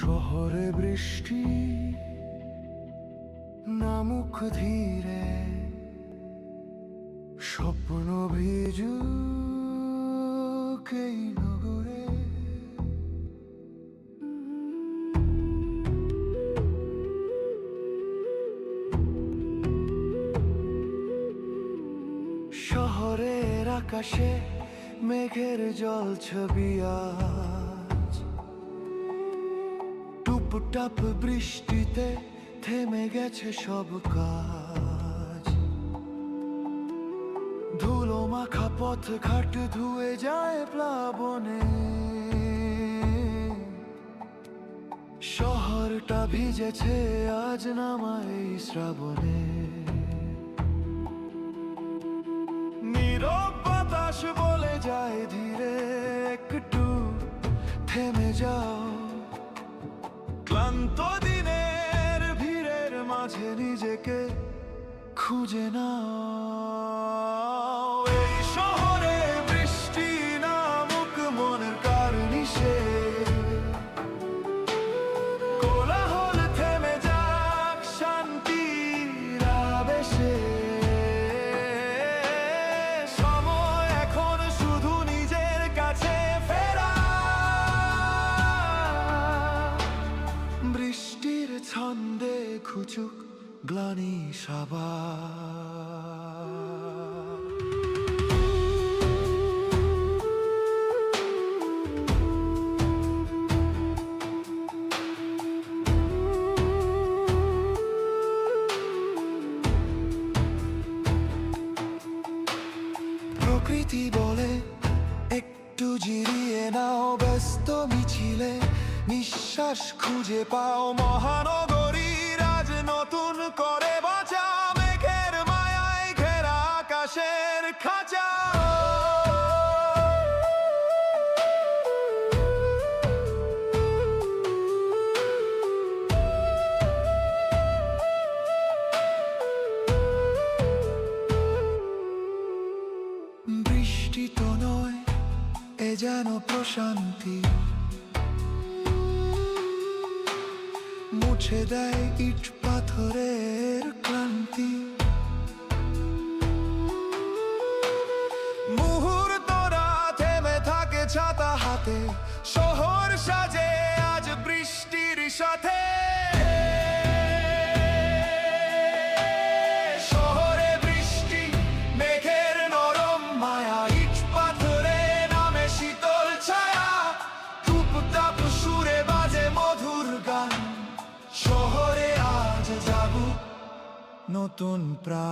শহরে বৃষ্টি নামুক ধীরে, স্বপ্ন ভিজুক এই নগরে। শহরের আকাশে মেঘের জল ছবি আজ, টুপটাপ বৃষ্টিতে থেমে গেছে সব কাজ। ধুলো মাখা পথ ঘাট ধুয়ে যায় প্লাবনে, শহরটা ভিজেছে আজ নামায় শ্রাবণে। নীরব বাতাস বলে যায় ধীরে, একটু থেমে যাও। ক্লান্ত দিনের ভিড়ের মাঝে নিজেকে খুঁজে নাও। এই শহরে বৃষ্টি নামুক মনের কার্নিশে, কোলাহল থেমে যাক শান্তির আবেশে। সময় এখন শুধু নিজের কাছে ফেরা, বৃষ্টির ছন্দে খুচুক গ্লানি সাবার। প্রকৃতি বলে একটু জিরিয়ে নাও, ব্যস্ত মিছিলে নিঃশ্বাস খুঁজে পাও। মহানগরীর আজ নতুন করে বাঁচা, মেঘের মায়ায় ঘেরা আকাশের খাঁচা। বৃষ্টি তো নয়, এ যেন প্রশান্তি, মুছে দেয় ইট পাথরের ক্লান্তি। মুহূর্তরা থেমে থাকে ছাতা হাতে, শহর সাজে আজ বৃষ্টির সাথে। শহরে বৃষ্টি মেঘের নরম মায়া, ইট পাথরে নামে শীতল ছায়া। টুপটাপ সুরে বাজে মধুর গান, শহরে আজ জাগুক নতুন প্রাণ।